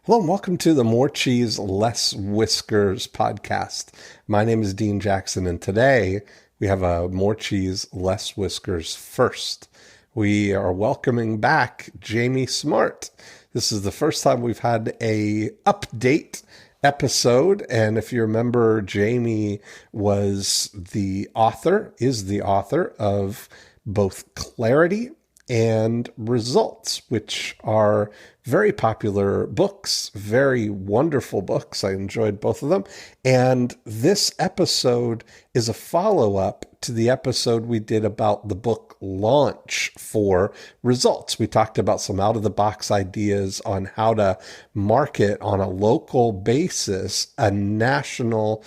Hello and welcome to the More Cheese Less Whiskers podcast. My name is Dean Jackson, and today we have a More Cheese Less Whiskers first. We are welcoming back Jamie Smart. This is the first time we've had a update episode, and if you remember, Jamie is the author of both Clarity and Results, which are very popular books, very wonderful books. I enjoyed both of them. And this episode is a follow-up to the episode we did about the book launch for Results. We talked about some out-of-the-box ideas on how to market on a local basis a national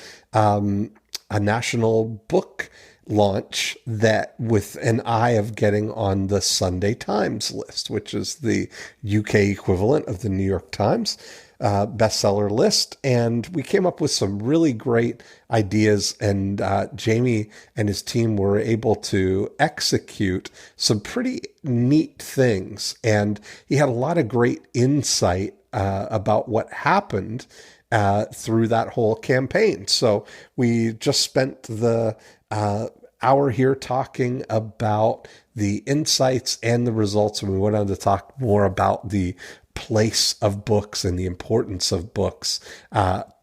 book launch that with an eye of getting on the Sunday Times list, which is the UK equivalent of the New York Times bestseller list. And we came up with some really great ideas, and Jamie and his team were able to execute some pretty neat things. And he had a lot of great insight about what happened through that whole campaign. So we just spent the hour here talking about the insights and the results, and we went on to talk more about the place of books and the importance of books,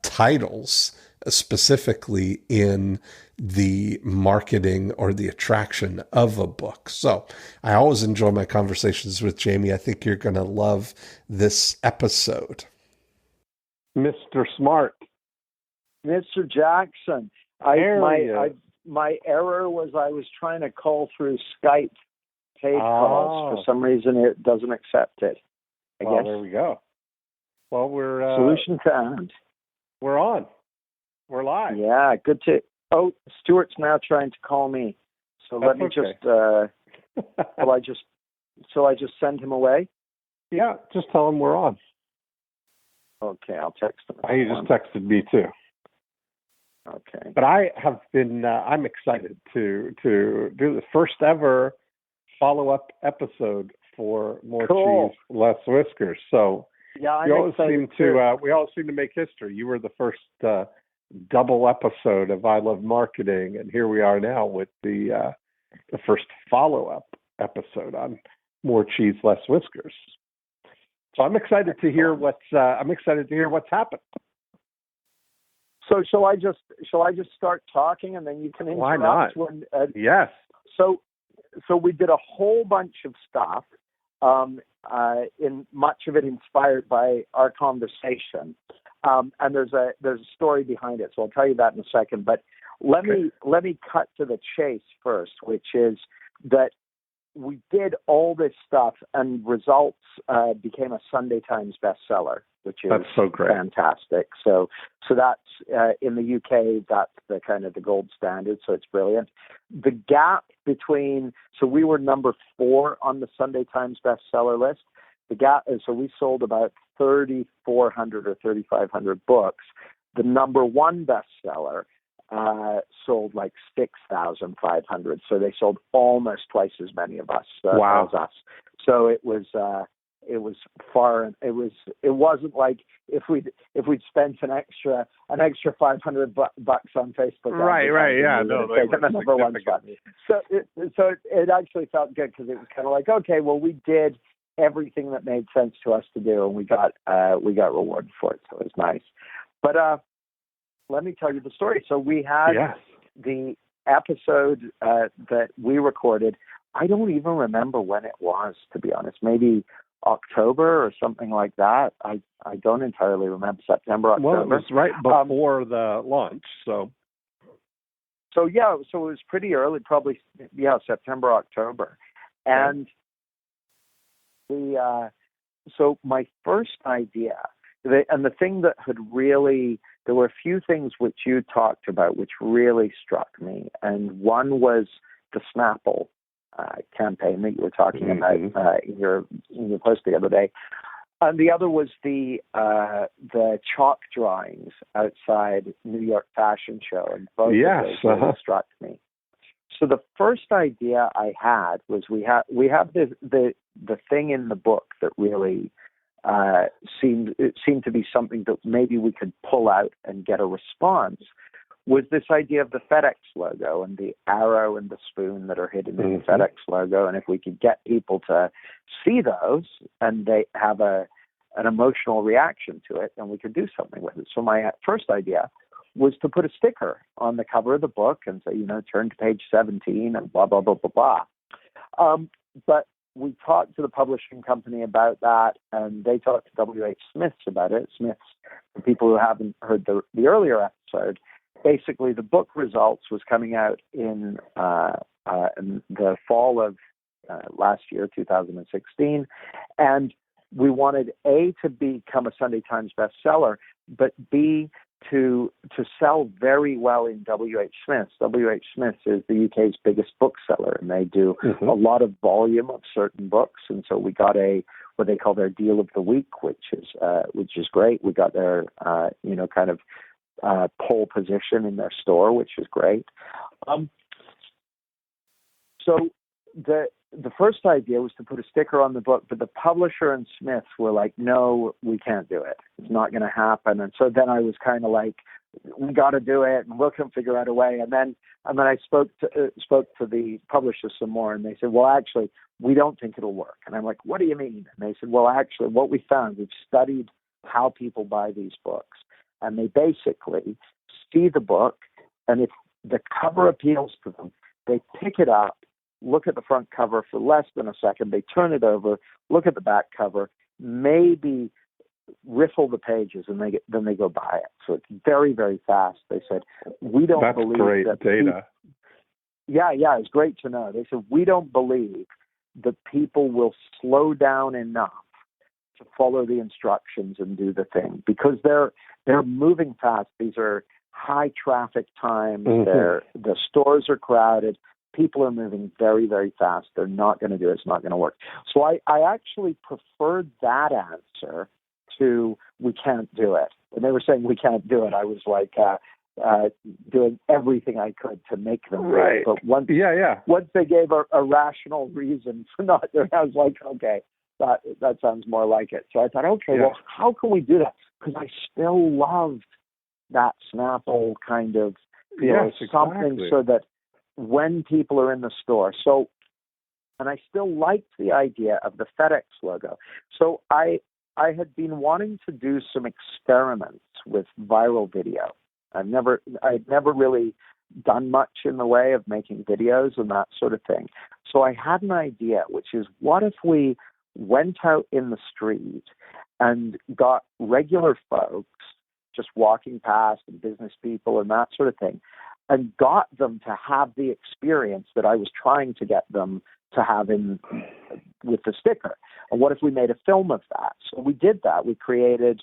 titles specifically in the marketing or the attraction of a book. So I always enjoy my conversations with Jamie. I think you're going to love this episode. Mr. Smart. Mr. Jackson, my error was I was trying to call through Skype paid calls. For some reason, it doesn't accept it. I guess. There we go. Well, we're solution found. We're on. We're live. Yeah, good to. Oh, Stuart's now trying to call me. So let me just. Shall I just send him away? Yeah, just tell him we're on. Okay, I'll text him. He just texted me too. Okay. But I have been, I'm excited to do the first ever follow-up episode for More Cheese, Less Whiskers. So yeah, we always seem to make history. You were the first double episode of I Love Marketing, and here we are now with the first follow-up episode on More Cheese, Less Whiskers. So I'm excited to hear what's happened. So shall I just start talking and then you can interrupt? Why not? Yes. So we did a whole bunch of stuff, in much of it inspired by our conversation, and there's a story behind it. So I'll tell you that in a second. But let me cut to the chase first, which is that we did all this stuff, and Results became a Sunday Times bestseller, which is that's so great. Fantastic. So that's in the UK, that's the kind of the gold standard. So it's brilliant. The gap between, so we were number 4 on the Sunday Times bestseller list. The gap is, so we sold about 3,400 or 3,500 books. The number 1 bestseller sold like 6,500. So they sold almost twice as many of us as us. So it was far. It wasn't like if we'd spent an extra 500 bucks on Facebook. Right. Yeah. No, they were the number 1 spot. So it actually felt good because it was kind of like, okay, well, we did everything that made sense to us to do, and we got rewarded for it. So it was nice. But let me tell you the story. So we had the episode that we recorded. I don't even remember when it was, to be honest. Maybe October or something like that. I don't entirely remember. September, October. Well, it was right before the launch. So it was pretty early, probably, September, October. And so my first idea, and the thing that had really, there were a few things which you talked about which really struck me. And one was the Snapple campaign that you were talking about in your post the other day. And the other was the chalk drawings outside New York Fashion Show. And both of those really struck me. So the first idea I had was we have the thing in the book that really seemed to be something that maybe we could pull out and get a response, was this idea of the FedEx logo and the arrow and the spoon that are hidden in the FedEx logo. And if we could get people to see those and they have an emotional reaction to it, then we could do something with it. So my first idea was to put a sticker on the cover of the book and say, turn to page 17 and blah, blah, blah, blah, blah. But we talked to the publishing company about that, and they talked to W.H. Smith's about it. Smith's, for people who haven't heard the earlier episode, basically the book Results was coming out in the fall of last year, 2016, and we wanted A, to become a Sunday Times bestseller, but B, to sell very well in W.H. Smith's. W.H. Smith's is the UK's biggest bookseller, and they do a lot of volume of certain books. And so we got what they call their deal of the week, which is great. We got their pole position in their store, which is great. So the first idea was to put a sticker on the book, but the publisher and Smith were like, no, we can't do it. It's not going to happen. And so then I was kind of like, we got to do it, and we'll figure out a way. And then I spoke to the publisher some more, and they said, well, actually, we don't think it'll work. And I'm like, what do you mean? And they said, well, actually, what we found, we've studied how people buy these books, and they basically see the book, and if the cover appeals to them, they pick it up, look at the front cover for less than a second, they turn it over, look at the back cover, maybe riffle the pages, and then they go buy it. So it's very, very fast. They said, we don't believe great that data. Yeah, it's great to know. They said, we don't believe that people will slow down enough to follow the instructions and do the thing, because they're moving fast. These are high traffic times. The stores are crowded. People are moving very, very fast. They're not going to do it. It's not going to work. So I actually preferred that answer to we can't do it. When they were saying we can't do it, I was like doing everything I could to make them do it. But once they gave a rational reason for not doing it, I was like, okay, that sounds more like it. So I thought, well, how can we do that? Because I still loved that Snapple kind of something so that when people are in the store. So, and I still liked the idea of the FedEx logo. So I had been wanting to do some experiments with viral video. I'd never really done much in the way of making videos and that sort of thing. So I had an idea, which is, what if we went out in the street and got regular folks just walking past, and business people and that sort of thing, and got them to have the experience that I was trying to get them to have with the sticker. And what if we made a film of that? So we did that. We created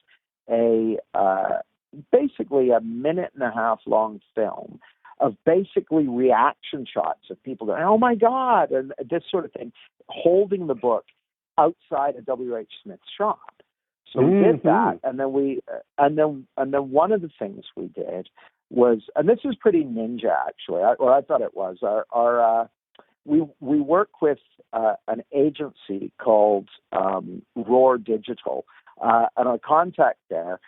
basically a 1.5-minute long film of basically reaction shots of people going, oh my God, and this sort of thing, holding the book outside a W.H. Smith shop. So we did that, and then one of the things we did was, and this is pretty ninja actually, I thought it was, we work with an agency called Roar Digital, and our contact there,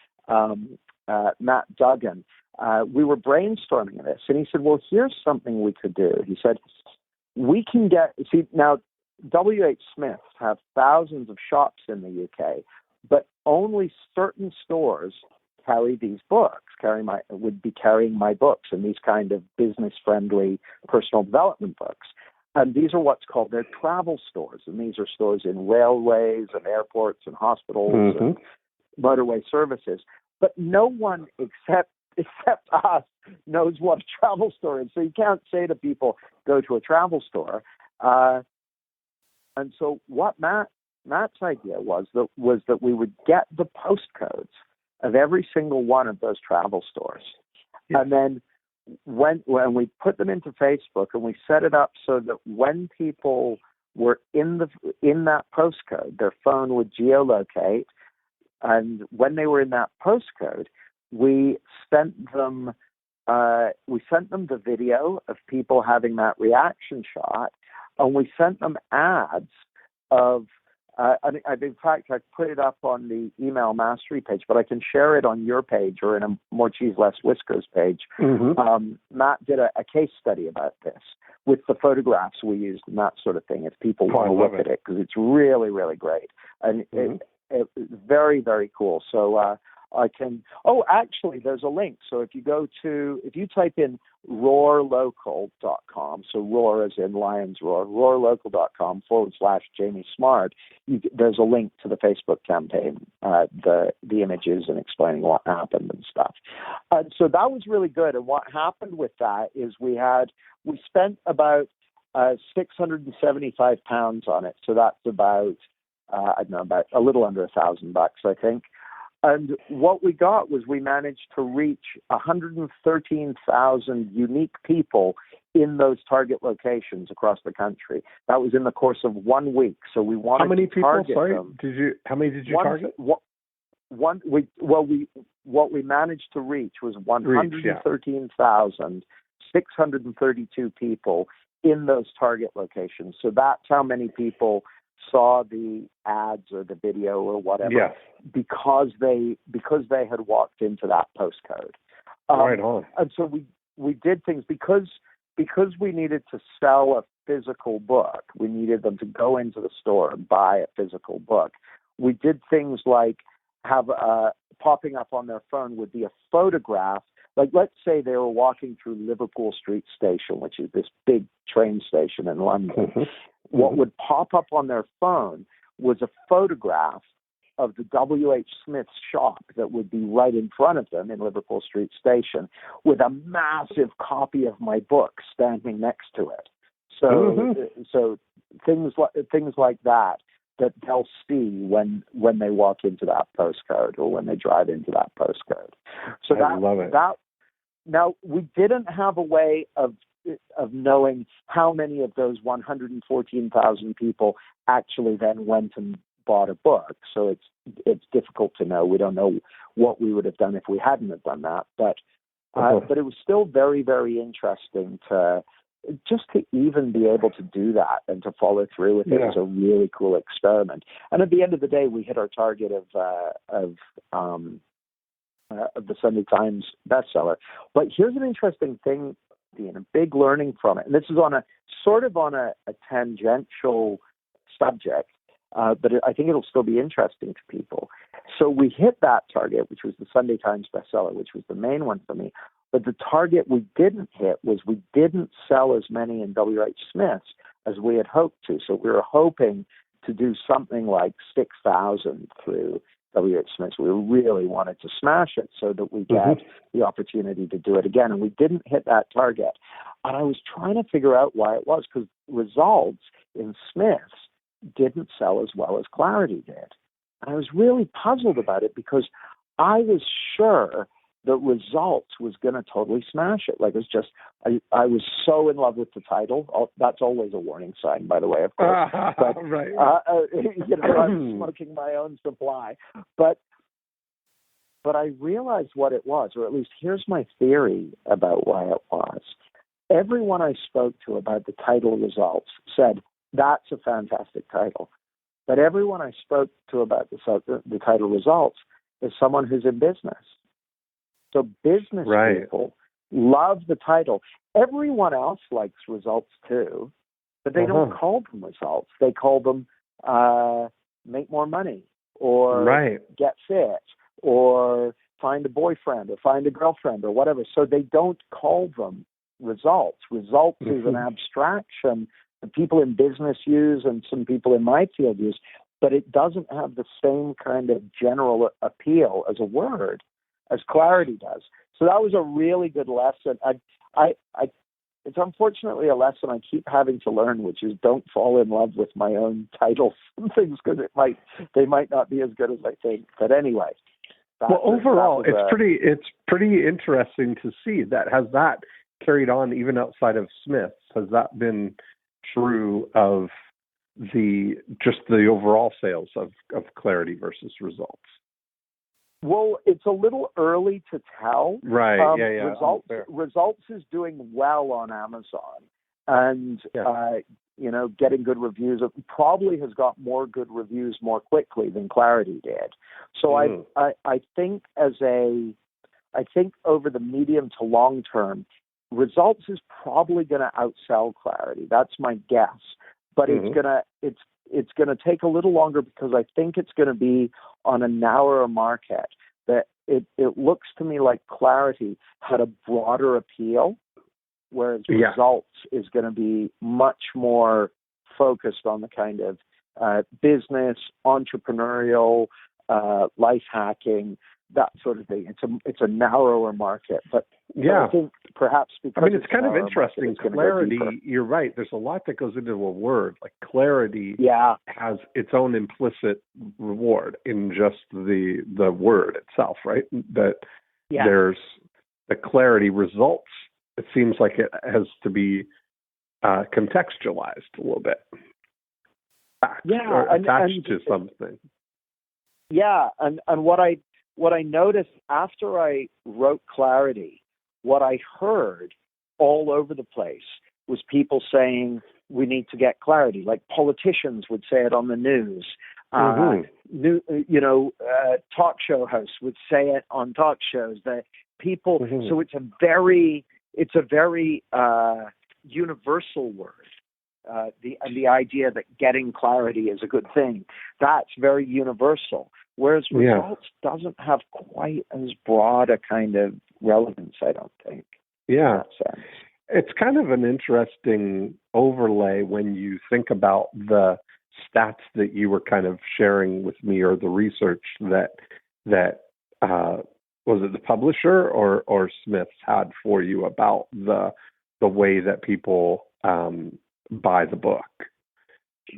Matt Duggan, we were brainstorming this, and he said, well, here's something we could do. He said, we can now W.H. Smith have thousands of shops in the UK, but only certain stores carry these books, would be carrying my books and these kind of business-friendly personal development books. And these are what's called their travel stores. And these are stores in railways and airports and hospitals and motorway services. But no one except us knows what a travel store is. So you can't say to people, go to a travel store. And so what Matt's idea was that we would get the postcodes of every single one of those travel stores. Yeah. And then when we put them into Facebook and we set it up so that when people were in that postcode, their phone would geolocate, and when they were in that postcode, we sent them the video of people having that reaction shot, and we sent them ads of In fact, I put it up on the email mastery page, but I can share it on your page or in a More Cheese Less Whiskers page. Matt did a case study about this with the photographs we used and that sort of thing, if people want to look at it, because it's really, really great. And it's very, very cool. So I can, actually, there's a link. So if you type in roarlocal.com, so roar as in lions roar, roarlocal.com/Jamie Smart, there's a link to the Facebook campaign, the images and explaining what happened and stuff. So that was really good. And what happened with that is we spent about 675 pounds on it. So that's about about a little under $1,000, I think. And what we got was we managed to reach 113,000 unique people in those target locations across the country. That was in the course of 1 week. So we wanted how many to people? target Sorry, them. how many did you target? What we managed to reach was 113,632 people in those target locations. So that's how many people saw the ads or the video or whatever, because they had walked into that postcode. Right on. And so we did things because we needed to sell a physical book. We needed them to go into the store and buy a physical book. We did things like have popping up on their phone would be a photograph. Like, let's say they were walking through Liverpool Street Station, which is this big train station in London. What would pop up on their phone was a photograph of the W.H. Smith shop that would be right in front of them in Liverpool Street Station with a massive copy of my book standing next to it. So things like that they'll see when they walk into that postcode or when they drive into that postcode. So I love it. Now, we didn't have a way of knowing how many of those 114,000 people actually then went and bought a book. So it's difficult to know. We don't know what we would have done if we hadn't have done that. But it was still very, very interesting to even be able to do that and to follow through with it. It was a really cool experiment. And at the end of the day, we hit our target of the Sunday Times bestseller. But here's an interesting thing, Dean, a big learning from it. And this is on a tangential subject, but I think it'll still be interesting to people. So we hit that target, which was the Sunday Times bestseller, which was the main one for me. But the target we didn't hit was we didn't sell as many in W.H. Smith's as we had hoped to. So we were hoping to do something like 6,000 through W.H. Smith's. We really wanted to smash it so that we get the opportunity to do it again. And we didn't hit that target. And I was trying to figure out why it was, because results in Smith's didn't sell as well as Clarity did. And I was really puzzled about it because I was sure that Results was going to totally smash it. Like, it was just, I was so in love with the title. That's always a warning sign, by the way, of course. But, right. I'm smoking my own supply. But I realized what it was, or at least here's my theory about why it was. Everyone I spoke to about the title Results said, that's a fantastic title. But everyone I spoke to about the title Results is someone who's in business. So business people love the title. Everyone else likes Results too, but they don't call them Results. They call them Make More Money, or Get Fit, or Find a Boyfriend, or Find a Girlfriend, or whatever. So they don't call them Results. Results is an abstraction that people in business use and some people in my field use, but it doesn't have the same kind of general appeal as a word as Clarity does. So that was a really good lesson. It's unfortunately a lesson I keep having to learn, which is don't fall in love with my own titles and things, because they might not be as good as I think. But anyway. Overall, it's pretty interesting to see that. Has that carried on even outside of Smith's? Has that been true of the overall sales of Clarity versus Results? Well, it's a little early to tell. Right. Results is doing well on Amazon, and getting good reviews. It probably has got more good reviews more quickly than Clarity did. So I think I think over the medium to long term, Results is probably going to outsell Clarity. That's my guess. But it's gonna take a little longer because I think it's going to be on a narrower market. That it looks to me like Clarity had a broader appeal, whereas Results is going to be much more focused on the kind of business, entrepreneurial, life hacking, that sort of thing. It's a narrower market, but I think perhaps because it's kind of interesting. Clarity, you're right. There's a lot that goes into a word. Like Clarity has its own implicit reward in just the word itself, right? That there's the Clarity. Results. It seems like it has to be contextualized a little bit. Or attached to something. Yeah, and what I noticed after I wrote Clarity, what I heard all over the place was people saying we need to get clarity. Like politicians would say it on the news. Talk show hosts would say it on talk shows. That people. So it's a very universal word. The idea that getting clarity is a good thing, that's very universal. Whereas Results doesn't have quite as broad a kind of relevance, I don't think. Yeah. It's kind of an interesting overlay when you think about the stats that you were kind of sharing with me, or the research that was it the publisher or Smith's had for you about the way that people buy the book.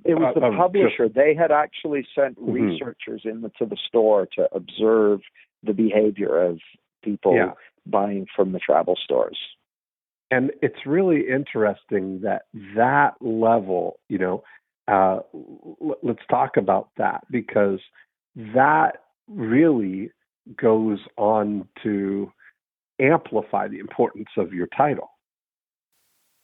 It was the publisher. They had actually sent researchers into the store to observe the behavior of people buying from the travel stores. And it's really interesting that level, let's talk about that, because that really goes on to amplify the importance of your title.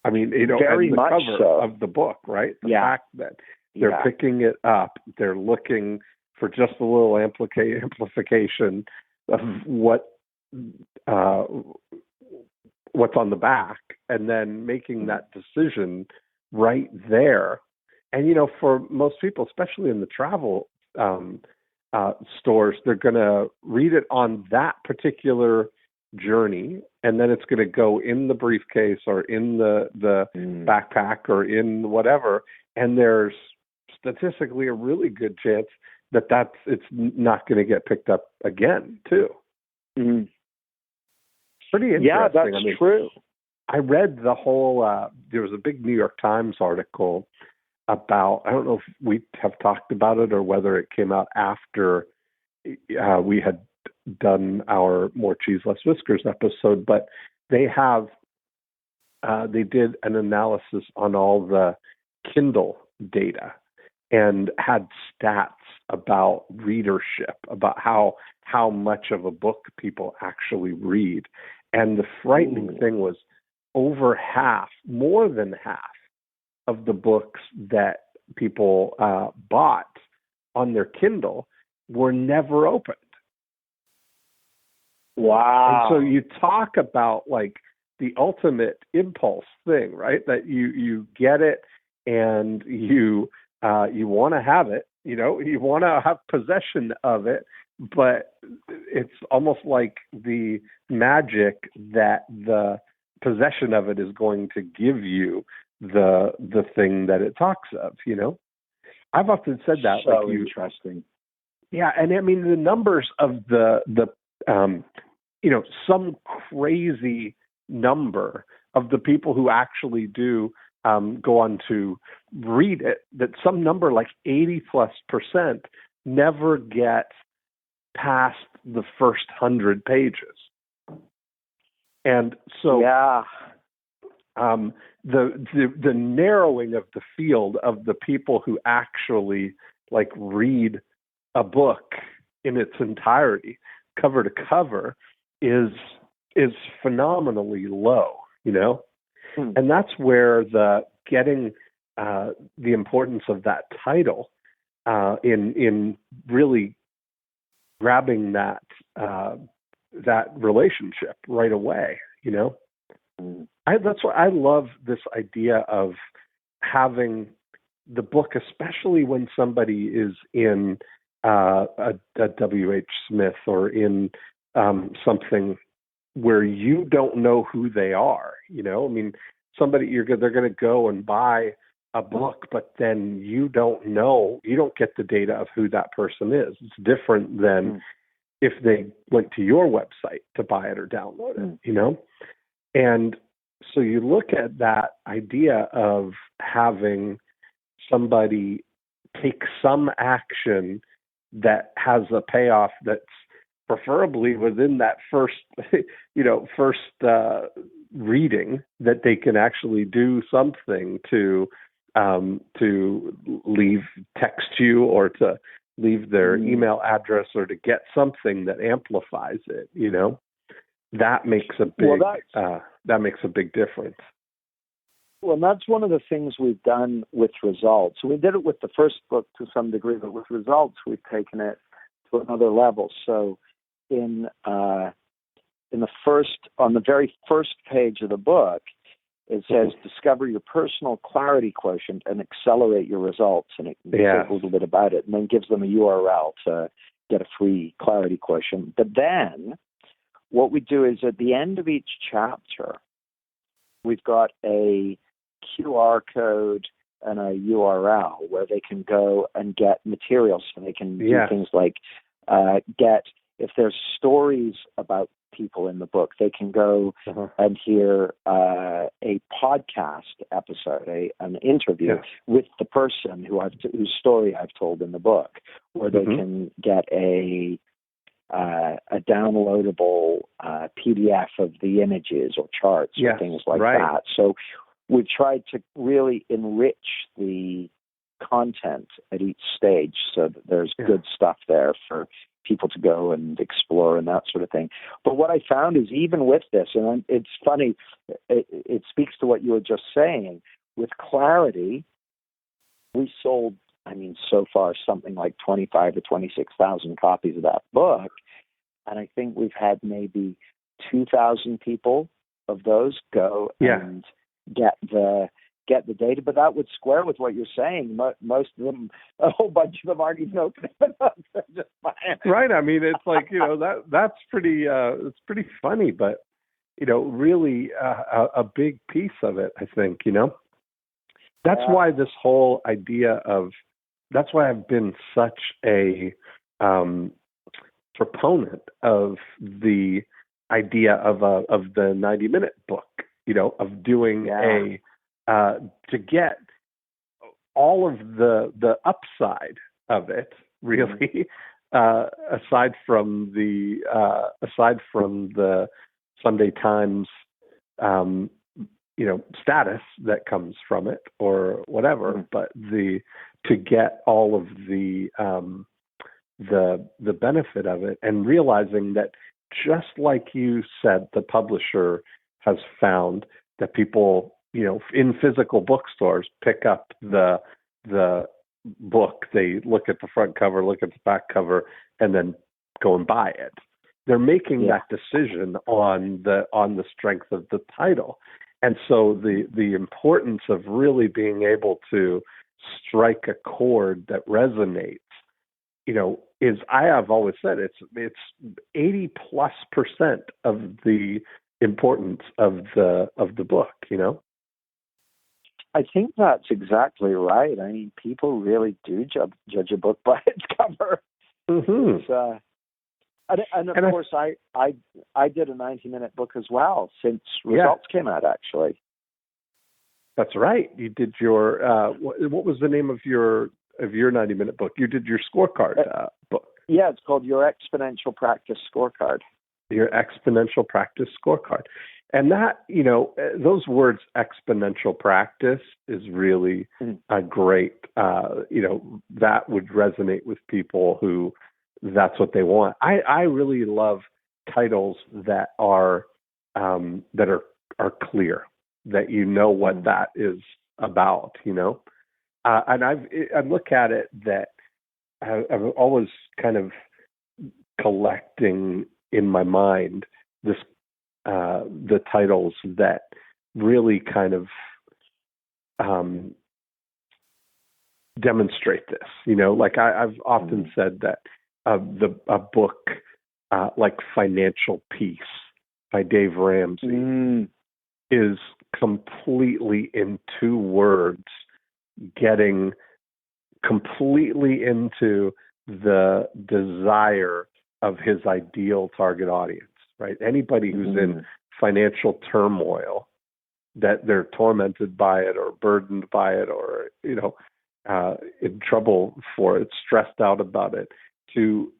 I mean, very and the much cover so. of the book, right? The fact that they're picking it up, they're looking for just a little amplification of what's on the back, and then making that decision right there. And for most people, especially in the travel stores, they're going to read it on that particular journey, and then it's going to go in the briefcase or in the backpack or in whatever, and there's statistically a really good chance that it's not going to get picked up again too. Pretty interesting. Yeah, that's true. I read the whole there was a big New York Times article about, I don't know if we have talked about it or whether it came out after we had done our More Cheese Less Whiskers episode, but they did an analysis on all the Kindle data and had stats about readership, about how much of a book people actually read. And the frightening thing was more than half of the books that people bought on their Kindle were never opened. Wow. And so you talk about like the ultimate impulse thing, right? That you get it and you want to have it, you want to have possession of it, but it's almost like the magic that the possession of it is going to give you the thing that it talks of, I've often said that. So interesting. Yeah, and I mean the numbers of the some crazy number of the people who actually do go on to read it, that some number like 80+% never get past the first 100 pages. And so the narrowing of the field of the people who actually like read a book in its entirety, cover to cover, is phenomenally low, And that's where the getting the importance of that title in really grabbing that relationship right away. That's why I love this idea of having the book, especially when somebody is in a W.H. Smith or in something where you don't know who they are. I mean, they're going to go and buy a book, but then you don't get the data of who that person is. It's different than if they went to your website to buy it or download it, And so you look at that idea of having somebody take some action that has a payoff that's preferably within that first reading, that they can actually do something to text you or to leave their email address or to get something that amplifies it. That makes a big difference. Well, that's one of the things we've done with results. We did it with the first book to some degree, but with results, we've taken it to another level. So on the very first page of the book, it says, discover your personal clarity quotient and accelerate your results. And it says a little bit about it, and then gives them a URL to get a free clarity quotient. But then what we do is at the end of each chapter, we've got a QR code and a URL where they can go and get materials. So they can do things like if there's stories about people in the book, they can go and hear a podcast episode, an interview with the person whose story I've told in the book, or they can get a downloadable PDF of the images or charts or things like that. So we've tried to really enrich the content at each stage so that there's good stuff there for people to go and explore and that sort of thing. But what I found is even with this, and it's funny, it speaks to what you were just saying, with clarity, we sold, so far something like 25 to 26,000 copies of that book. And I think we've had maybe 2,000 people of those go and get the data. But that would square with what you're saying. Most of them, a whole bunch of them aren't even opening it up. They're just buying it. Right. It's like, that's pretty, it's pretty funny, but, really a big piece of it, I think, That's why this whole idea that's why I've been such a proponent of the idea of the 90-minute book, of doing to get all of the upside of it, really, aside from the Sunday Times, status that comes from it or whatever, but to get all of the benefit of it, and realizing that, just like you said, the publisher has found that people, in physical bookstores pick up the book, they look at the front cover, look at the back cover, and then go and buy it. They're making that decision on the strength of the title. And so the importance of really being able to strike a chord that resonates, is, I have always said, it's 80+% of the importance of the book, I think that's exactly right. People really do judge a book by its cover. Mm-hmm. Of course, I did a 90-minute book as well since results came out, actually. That's right. You did your what was the name of your 90-minute book? You did your scorecard book. Yeah, it's called Your Exponential Practice Scorecard. Your Exponential Practice Scorecard. And that, those words, exponential practice, is really a great, that would resonate with people who that's what they want. I really love titles that are clear, that what that is about, and I look at it that I'm always kind of collecting in my mind this the titles that really kind of demonstrate this. Like I've often said that a book like Financial Peace by Dave Ramsey is completely, in 2 words, getting completely into the desire of his ideal target audience, right? Anybody who's in financial turmoil, that they're tormented by it or burdened by it or, in trouble for it, stressed out about it, to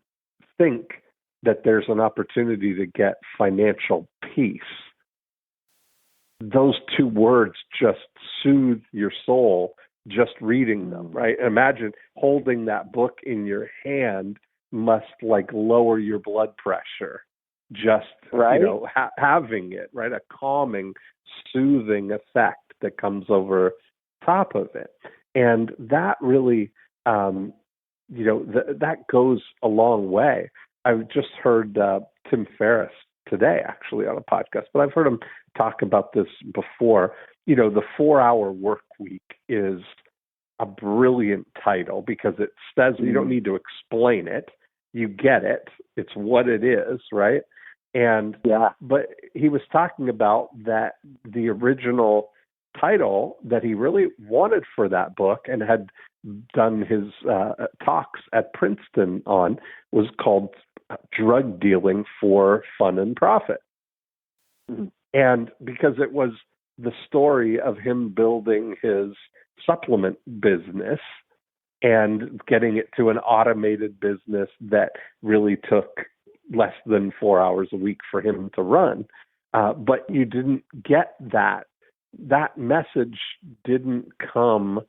think that there's an opportunity to get financial peace. Those 2 words just soothe your soul just reading them, right? Imagine holding that book in your hand must lower your blood pressure. Just, right. Having it, right? A calming, soothing effect that comes over top of it. And that really, that goes a long way. I've just heard Tim Ferriss today, actually, on a podcast, but I've heard him talk about this before. The 4-Hour Work Week is a brilliant title because it says you don't need to explain it. You get it. It's what it is, right? And but he was talking about that the original title that he really wanted for that book and had done his talks at Princeton on was called Drug Dealing for Fun and Profit. And because it was the story of him building his supplement business and getting it to an automated business that really took less than 4 hours a week for him to run. But you didn't get that. That message didn't come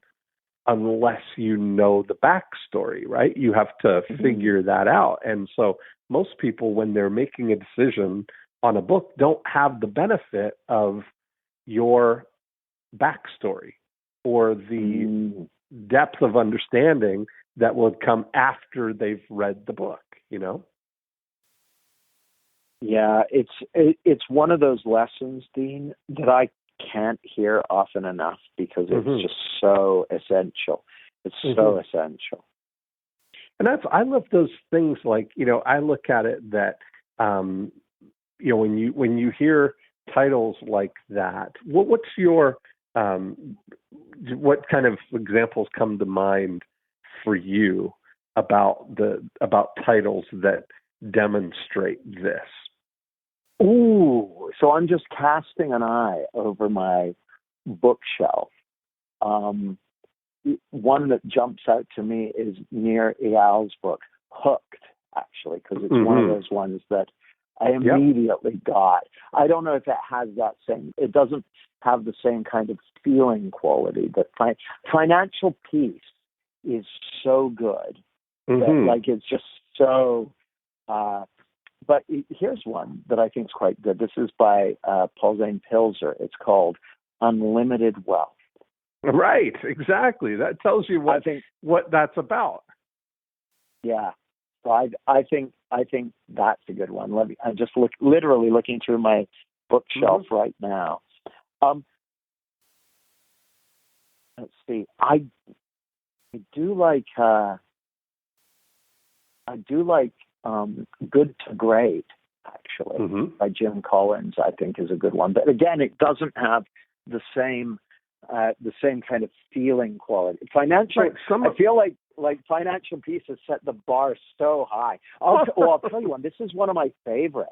unless you know the backstory, right? You have to figure that out. And so most people, when they're making a decision on a book, don't have the benefit of your backstory or the depth of understanding that would come after they've read the book, Yeah, it's one of those lessons, Dean, that I can't hear often enough because it's just so essential. It's so essential. And I love those things. I look at it that, when you hear titles like that, what's your, what kind of examples come to mind for you about titles that demonstrate this? Ooh, so I'm just casting an eye over my bookshelf. One that jumps out to me is Nir Eyal's book, Hooked, actually, because it's one of those ones that I immediately got. I don't know if it doesn't have the same kind of feeling quality, but Financial Peace is so good. That, it's just so... But here's one that I think is quite good. This is by Paul Zane Pilzer. It's called Unlimited Wealth. Right, exactly. That tells you what that's about. Yeah. So I think that's a good one. I'm just literally looking through my bookshelf right now. Let's see. I do like Good to Great, actually, by Jim Collins, I think is a good one. But again, it doesn't have the same kind of feeling quality. I feel like Financial Peace has set the bar so high. I'll tell you one. This is one of my favorites.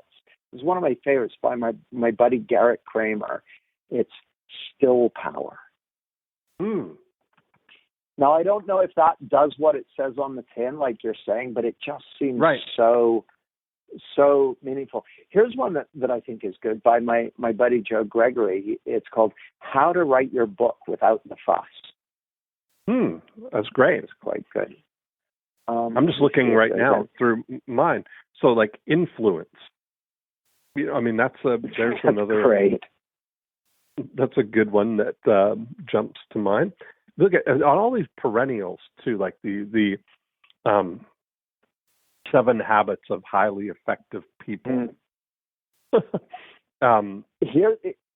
It's one of my favorites by my buddy Garrett Kramer. It's Still Power. Now, I don't know if that does what it says on the tin, like you're saying, but it just seems so meaningful. Here's one that I think is good by my buddy Joe Gregory. It's called How to Write Your Book Without the Fuss. That's great. It's quite good. I'm just looking right now through mine. So, influence. There's another. Great. That's a good one that jumps to mind. Look at on all these perennials too, like the 7 Habits of Highly Effective People.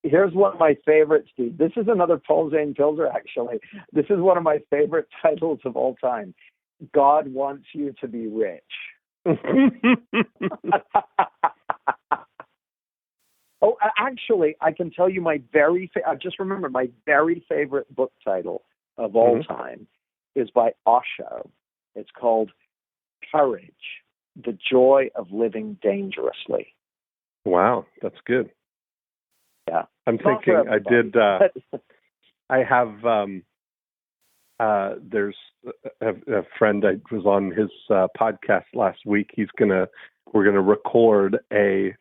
Here's one of my favorites, Steve. This is another Paul Zane Pilzer, actually. This is one of my favorite titles of all time. God Wants You to Be Rich. Oh, actually, I can tell you I just remember my very favorite book title of all time is by Osho. It's called Courage, The Joy of Living Dangerously. Wow, that's good. Yeah. I'm thinking I have, there's a friend I was on his podcast last week. We're going to record a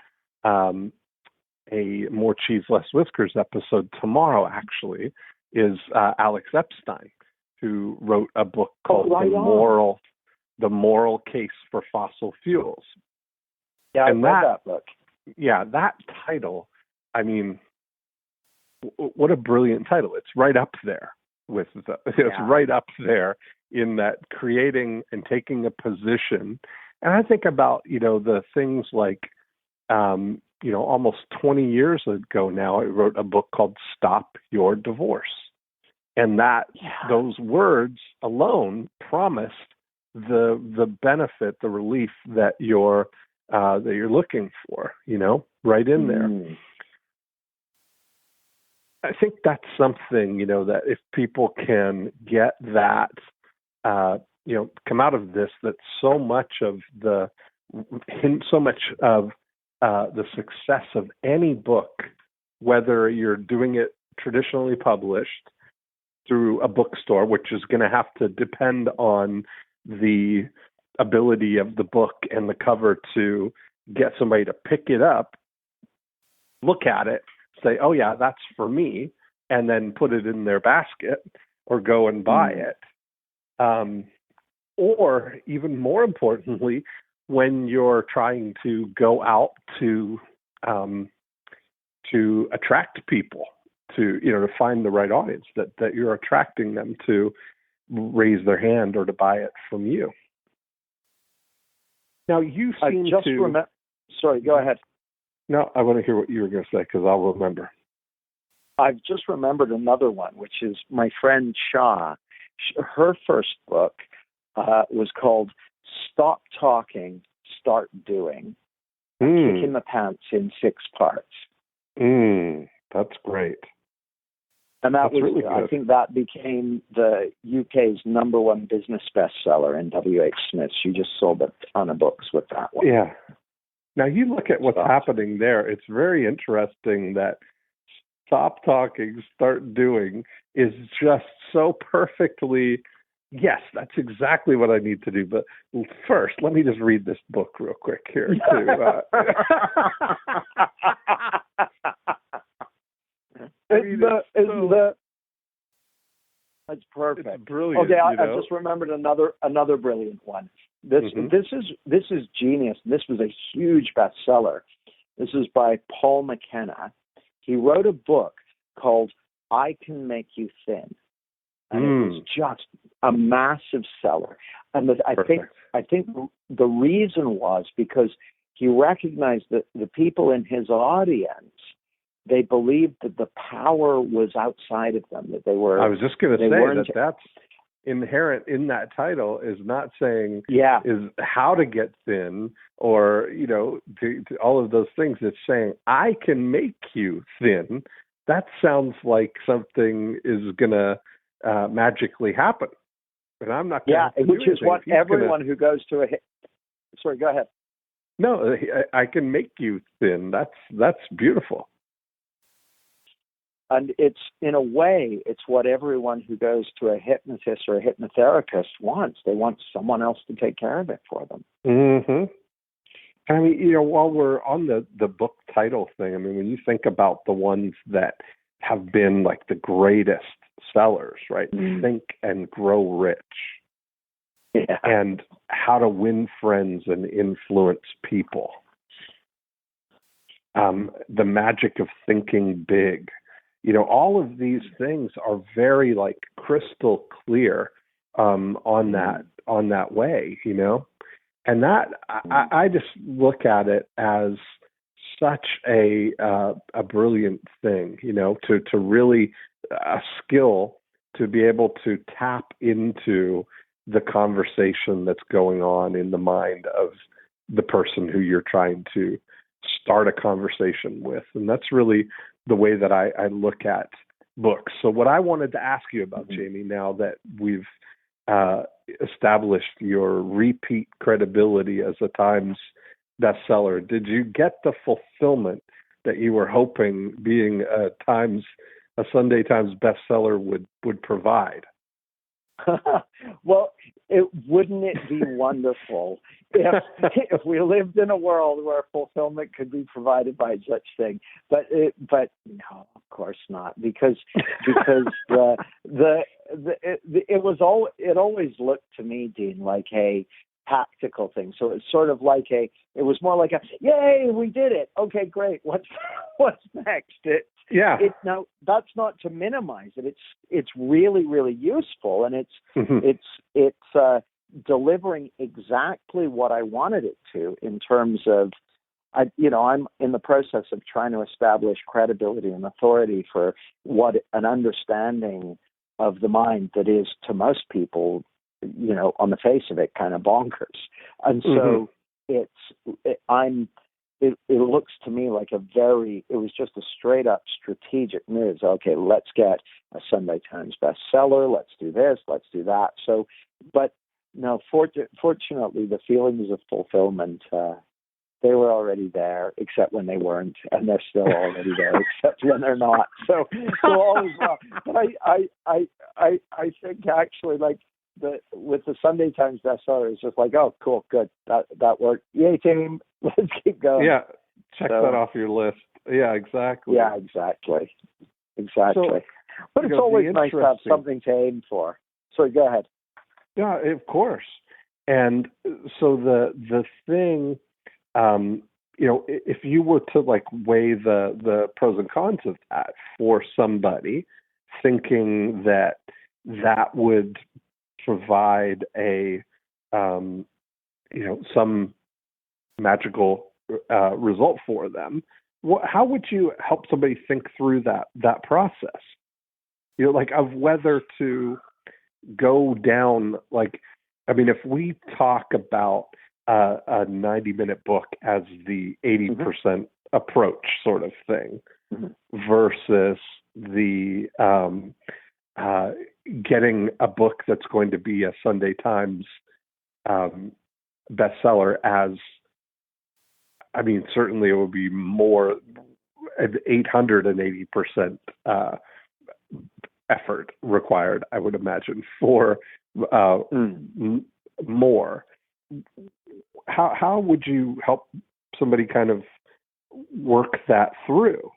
More Cheese, Less Whiskers episode tomorrow, actually, is Alex Epstein, who wrote a book called The Moral Case for Fossil Fuels. Yeah, I read that book. Yeah, that title, I mean, what a brilliant title. It's right up there it's right up there in that creating and taking a position. And I think about, the things like, almost 20 years ago now, I wrote a book called Stop Your Divorce. And those words alone promised the benefit, the relief that you're looking for, right in there. I think that's something, that if people can get that, come out of this, that so much of the success of any book, whether you're doing it traditionally published through a bookstore, which is going to have to depend on the ability of the book and the cover to get somebody to pick it up, look at it, say, oh yeah, that's for me, and then put it in their basket or go and buy it. Or even more importantly, when you're trying to go out to attract people, to find the right audience, that you're attracting them to raise their hand or to buy it from you. Now you seem Sorry, go ahead. No, I want to hear what you were going to say because I'll remember. I've just remembered another one, which is my friend Shah. Her first book was called Stop Talking, Start Doing, Kicking the Pants in 6 parts. That's great. And that was really I think that became the UK's #1 business bestseller in W.H. Smith. She just sold a ton of books with that one. Yeah. Now, you look at what's happening there. It's very interesting that Stop Talking, Start Doing is just so perfectly, yes, that's exactly what I need to do. But first, let me just read this book real quick here. It's perfect. It's brilliant. Okay, I just remembered another brilliant one. This is genius. This was a huge bestseller. This is by Paul McKenna. He wrote a book called I Can Make You Thin, and it was just a massive seller. And I think the reason was because he recognized that the people in his audience, they believed that the power was outside of them, that they were. I was just going to say that's inherent in that title, is not saying is how to get thin or, to all of those things. It's saying, I can make you thin. That sounds like something is going to magically happen. And I'm not going to which is what everyone who goes to a sorry, go ahead. No, I can make you thin. That's beautiful. And it's, in a way, it's what everyone who goes to a hypnotist or a hypnotherapist wants. They want someone else to take care of it for them. I mean, while we're on the book title thing, I mean, when you think about the ones that have been like the greatest sellers, right? Think and Grow Rich. Yeah. And How to Win Friends and Influence People. The Magic of Thinking Big. all of these things are very like crystal clear on that way, and that I just look at it as such a brilliant thing, to really a skill to be able to tap into the conversation that's going on in the mind of the person who you're trying to start a conversation with. And that's really the way that I look at books. So what I wanted to ask you about, Jamie, now that we've established your repeat credibility as a Times bestseller, did you get the fulfillment that you were hoping being a Sunday Times bestseller would provide? Well, wouldn't it be wonderful if we lived in a world where fulfillment could be provided by such thing? But no, of course not, because it always looked to me, Dean, like a tactical thing. So it's sort of like it was more like yay, we did it. Okay, great. What's next? Now that's not to minimize it. It's really, really useful, and it's delivering exactly what I wanted it to in terms of, I'm in the process of trying to establish credibility and authority for what an understanding of the mind that is to most people, on the face of it, kind of bonkers. And so it looks to me like it was just a straight up strategic move. Okay, let's get a Sunday Times bestseller. Let's do this. Let's do that. So, but no, fortunately, the feelings of fulfillment, they were already there, except when they weren't, and they're still already there, except when they're not. So all is well. But I think actually, like, with the Sunday Times bestseller, it's just like, oh, cool, good, that worked. Yay, team, let's keep going. Yeah, check that off your list. Yeah, exactly. Yeah, exactly. So, but it's always nice to have something to aim for. So go ahead. Yeah, of course. And so the thing, if you were to like weigh the pros and cons of that for somebody thinking that would provide a some magical result for them, how would you help somebody think through that process? Like of whether to go down, like, I mean, if we talk about a 90-minute book as the 80% approach sort of thing versus the getting a book that's going to be a Sunday Times bestseller as, I mean, certainly it would be more 880% effort required, I would imagine, for more. How would you help somebody kind of work that through?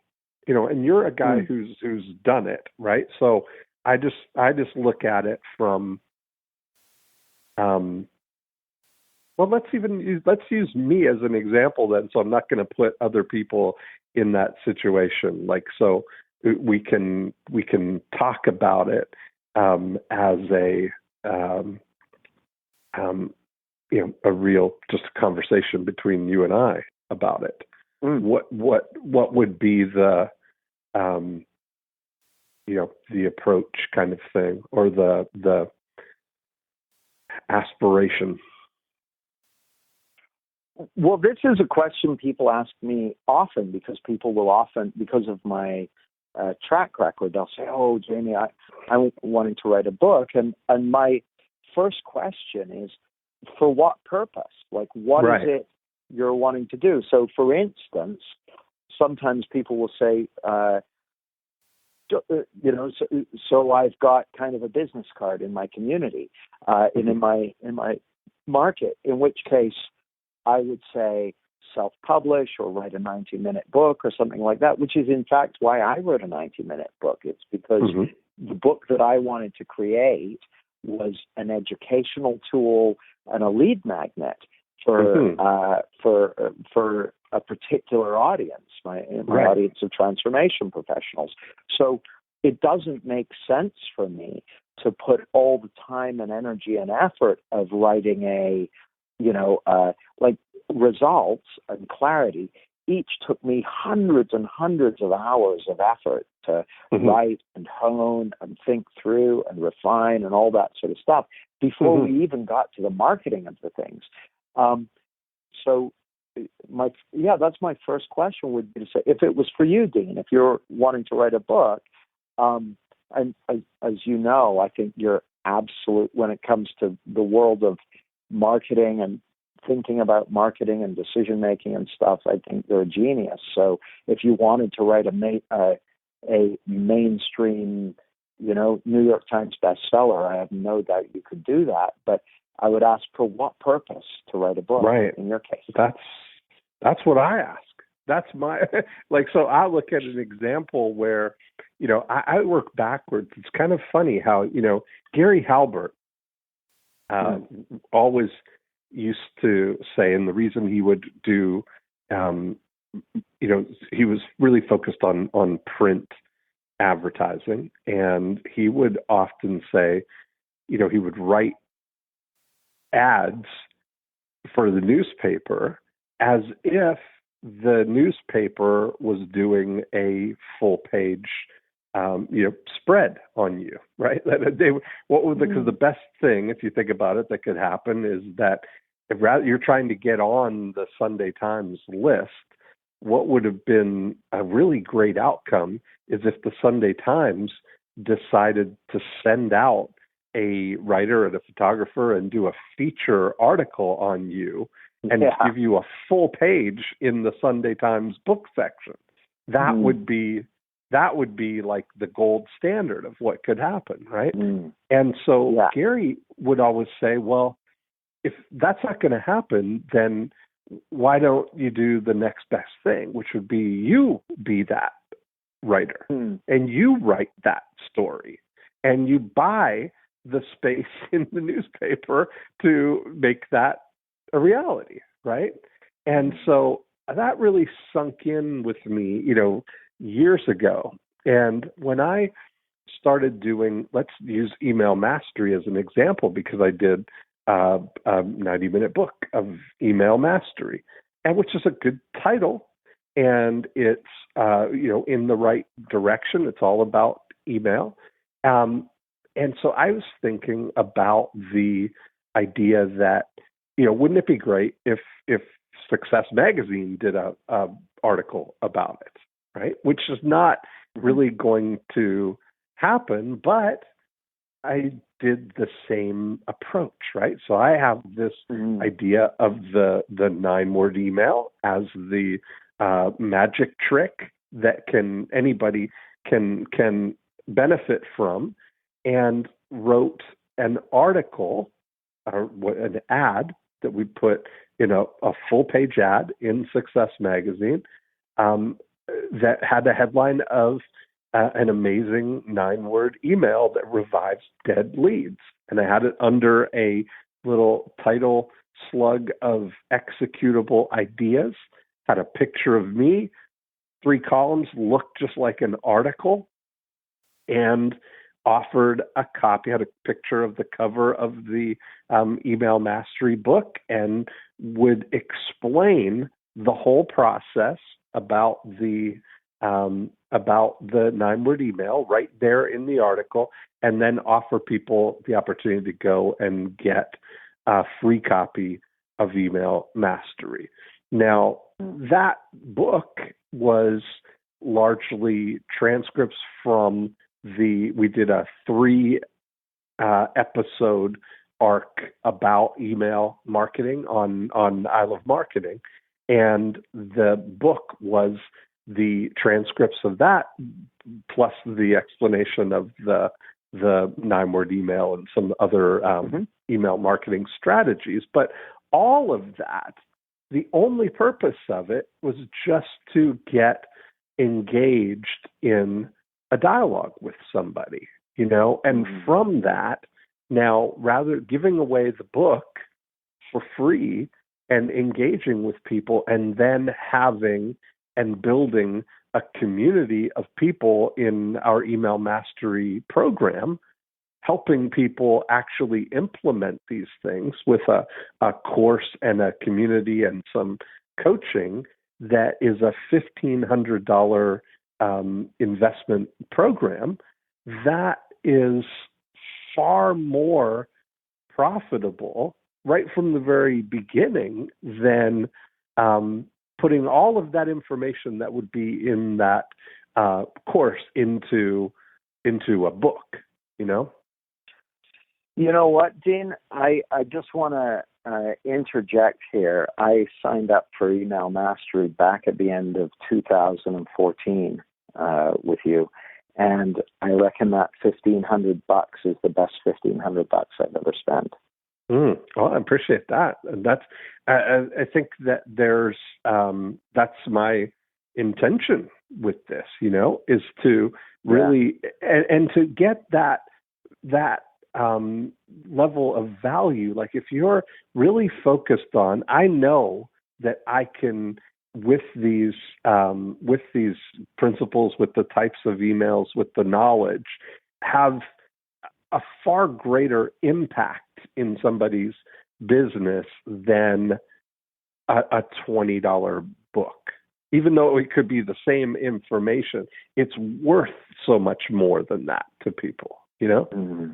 And you're a guy who's done it, right? So I just look at it from let's use me as an example then, so I'm not going to put other people in that situation. Like, so we can talk about it as a real just a conversation between you and I about it. What would be the the approach kind of thing, or the aspiration? Well, this is a question people ask me often, because people will often, because of my track record, they'll say, "Oh, Jamie, I'm wanting to write a book," and my first question is, for what purpose? Like, what is it you're wanting to do? So, for instance, sometimes people will say, so I've got kind of a business card in my community, and in my market, in which case I would say self-publish or write a 90-minute book or something like that, which is in fact why I wrote a 90-minute book. It's because the book that I wanted to create was an educational tool and a lead magnet for a particular audience, my Right. audience of transformation professionals. So it doesn't make sense for me to put all the time and energy and effort of writing like results and clarity. Each took me hundreds and hundreds of hours of effort to write and hone and think through and refine and all that sort of stuff before we even got to the marketing of the things. So that's my first question would be to say, if it was for you, Dean, if you're wanting to write a book, and as you know, I think you're absolute when it comes to the world of marketing and thinking about marketing and decision making and stuff. I think you're a genius. So if you wanted to write a mainstream, New York Times bestseller, I have no doubt you could do that. But I would ask, for what purpose to write a book? Right. In your case, that's what I ask. That's my so I look at an example where, I work backwards. It's kind of funny how, Gary Halbert always used to say, and the reason he would do, he was really focused on print advertising, and he would often say, he would write ads for the newspaper as if the newspaper was doing a full page, spread on you, right? Because the best thing, if you think about it, that could happen is that if you're trying to get on the Sunday Times list, what would have been a really great outcome is if the Sunday Times decided to send out a writer and a photographer and do a feature article on you and give you a full page in the Sunday Times book section. That would be like the gold standard of what could happen, right? And so Gary would always say, well, if that's not going to happen, then why don't you do the next best thing, which would be you be that writer and you write that story and you buy the space in the newspaper to make that a reality, right? And so that really sunk in with me, years ago. And when I started doing, let's use email mastery as an example, because I did a 90-minute book of email mastery, and which is a good title, and it's in the right direction. It's all about email, and so I was thinking about the idea that wouldn't it be great if Success Magazine did a article about it, right? Which is not really going to happen, but I did the same approach, right? So I have this idea of the 9-word email as the magic trick that anybody can benefit from, and wrote an article or an ad that we put in a full-page ad in Success Magazine that had the headline of an amazing 9-word email that revives dead leads. And I had it under a little title slug of executable ideas, had a picture of me, 3 columns, looked just like an article, and offered a copy, had a picture of the cover of the email mastery book, and would explain the whole process about the 9-word email right there in the article, and then offer people the opportunity to go and get a free copy of email mastery. Now, that book was largely transcripts from we did a 3 episode arc about email marketing on I Love Marketing, and the book was the transcripts of that plus the explanation of the 9-word email and some other email marketing strategies. But all of that, the only purpose of it was just to get engaged in a dialogue with somebody, and from that, now rather giving away the book for free and engaging with people, and then having and building a community of people in our email mastery program, helping people actually implement these things with a course and a community and some coaching that is a $1,500 investment program that is far more profitable right from the very beginning than putting all of that information that would be in that course into a book, you know? You know what, Dean? I just want to interject here. I signed up for Email Mastery back at the end of 2014 with you, and I reckon that $1,500 is the best $1,500 I've ever spent. Well, I appreciate that. And that's, I think that there's, that's my intention with this, you know, is to really, and to get that level of value. Like if you're really focused on, I know that I can, with these principles, with the types of emails, with the knowledge, have a far greater impact in somebody's business than a $20 book. Even though it could be the same information, it's worth so much more than that to people, you know? Mm-hmm.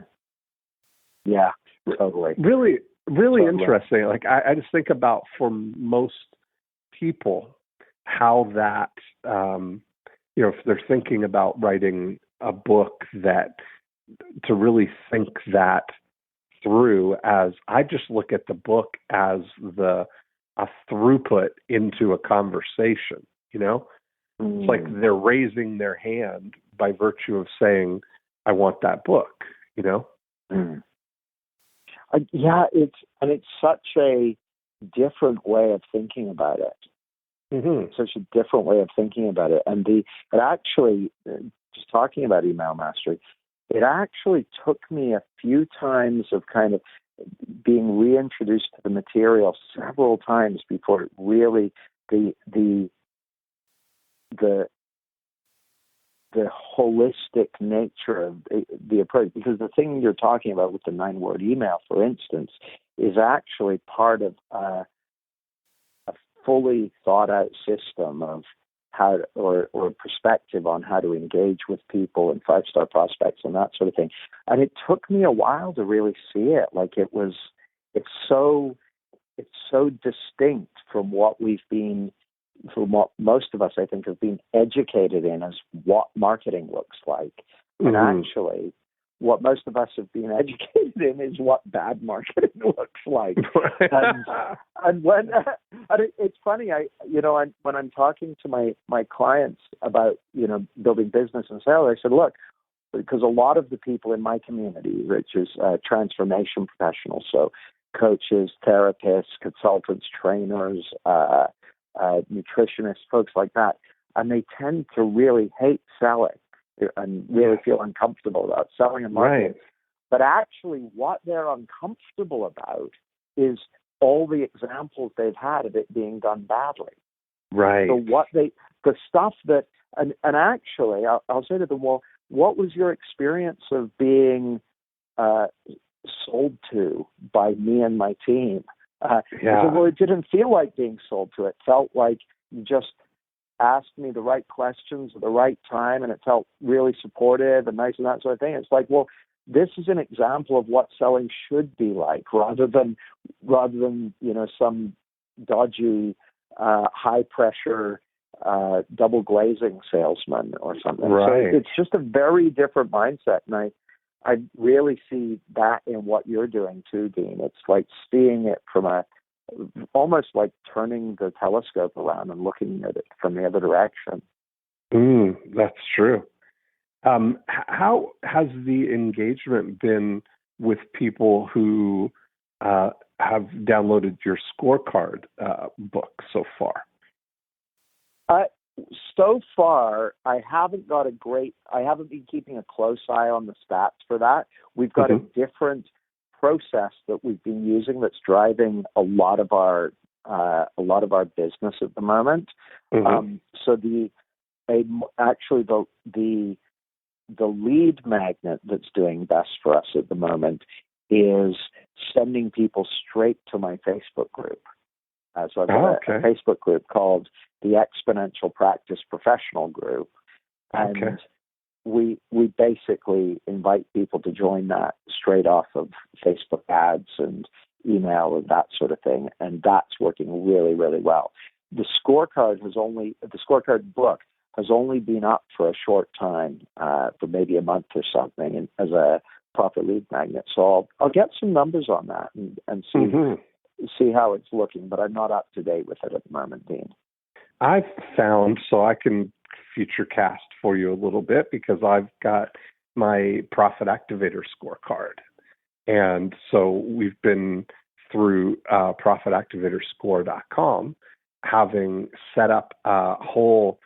Yeah, totally. Really totally interesting. Like I just think about, for most people, how that, you know, if they're thinking about writing a book, that to really think that through, as I just look at the book as a throughput into a conversation, you know? It's like they're raising their hand by virtue of saying, I want that book, you know? Yeah, it's such a different way of thinking about it. Mm-hmm. Such a different way of thinking about it. And it actually, just talking about email mastery, it actually took me a few times of kind of being reintroduced to the material several times before it really, the holistic nature of the approach. Because the thing you're talking about with the 9-word email, for instance, is actually part of a fully thought out system of how, or perspective on how to engage with people and 5-star prospects and that sort of thing. And it took me a while to really see it. Like it's so distinct from what most of us, I think, have been educated in as what marketing looks like. And actually, what most of us have been educated in is what bad marketing looks like. and when it's funny, when I'm talking to my clients about, you know, building business and sales, I said, look, because a lot of the people in my community, which is transformation professionals, so coaches, therapists, consultants, trainers, nutritionists, folks like that, and they tend to really hate selling and really feel uncomfortable about selling and marketing. Right. But actually what they're uncomfortable about is all the examples they've had of it being done badly. Right. So the stuff that, and actually I'll say to them, well, what was your experience of being sold to by me and my team? Well, it didn't feel like being sold to. It felt like you just asked me the right questions at the right time, and it felt really supportive and nice and that sort of thing. It's like, well, this is an example of what selling should be like, rather than you know, some dodgy, high pressure, double glazing salesman or something. Right. So it's just a very different mindset, and I really see that in what you're doing too, Dean. It's like seeing it from almost like turning the telescope around and looking at it from the other direction. That's true. How has the engagement been with people who have downloaded your scorecard book so far? So far, I haven't been keeping a close eye on the stats for that. We've got a different process that we've been using that's driving a lot of our a lot of our business at the moment. So actually the lead magnet that's doing best for us at the moment is sending people straight to my Facebook group. So I've got a Facebook group called the Exponential Practice Professional Group, and we basically invite people to join that straight off of Facebook ads and email and that sort of thing, and that's working really, really well. The scorecard book has only been up for a short time, for maybe a month or something, and as a proper lead magnet. So I'll get some numbers on that and see how it's looking, but I'm not up to date with it at the moment, Dean. I've found, so I can future cast for you a little bit, because I've got my Profit Activator scorecard. And so we've been through profitactivatorscore.com, having set up a whole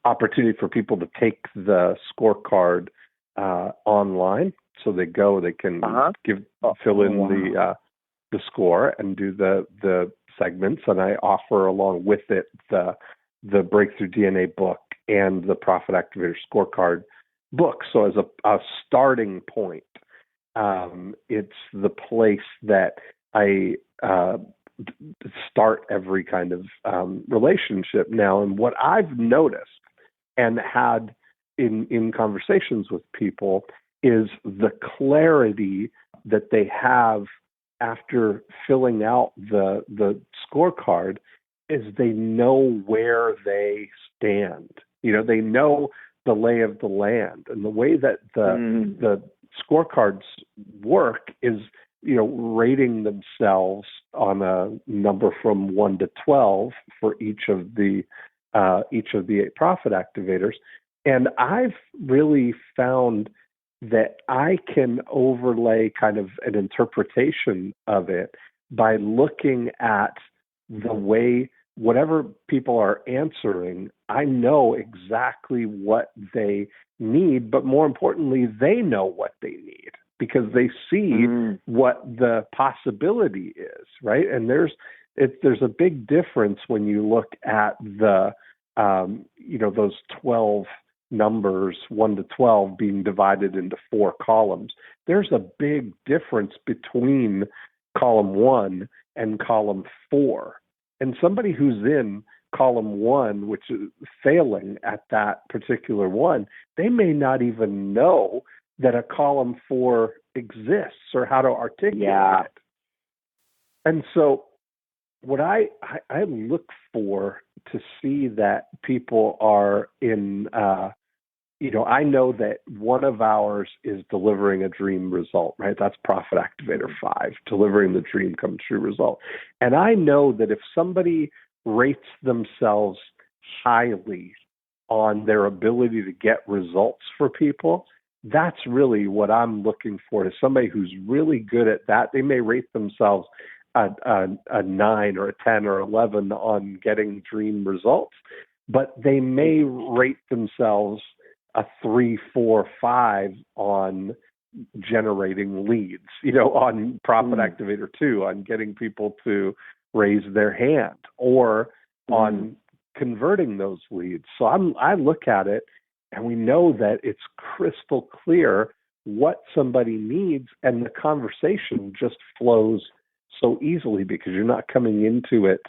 opportunity for people to take the scorecard online. So they can fill in the score and do the segments, and I offer along with it the Breakthrough DNA book and the Profit Activator Scorecard book. So as a starting point, it's the place that I start every kind of relationship now. And what I've noticed and had in conversations with people is the clarity that they have after filling out the scorecard is they know where they stand. They know the lay of the land. And the way that the scorecards work is, rating themselves on a number from 1 to 12 for each of the 8 profit activators. And I've really found that I can overlay kind of an interpretation of it by looking at the way whatever people are answering, I know exactly what they need, but more importantly, they know what they need because they see what the possibility is, right? And there's a big difference when you look at the, those 12 numbers, 1 to 12, being divided into 4 columns. There's a big difference between column 1 and column 4. And somebody who's in column 1, which is failing at that particular one, they may not even know that a column 4 exists or how to articulate it. And so what I look for to see that people are in, I know that one of ours is delivering a dream result, right? That's Profit Activator 5, delivering the dream come true result. And I know that if somebody rates themselves highly on their ability to get results for people, that's really what I'm looking for, is somebody who's really good at that. They may rate themselves a 9 or a 10 or 11 on getting dream results, but they may rate themselves a 3, 4, 5 on generating leads, on Profit Activator 2, on getting people to raise their hand, or on converting those leads. So I look at it, and we know that it's crystal clear what somebody needs, and the conversation just flows so easily because you're not coming into it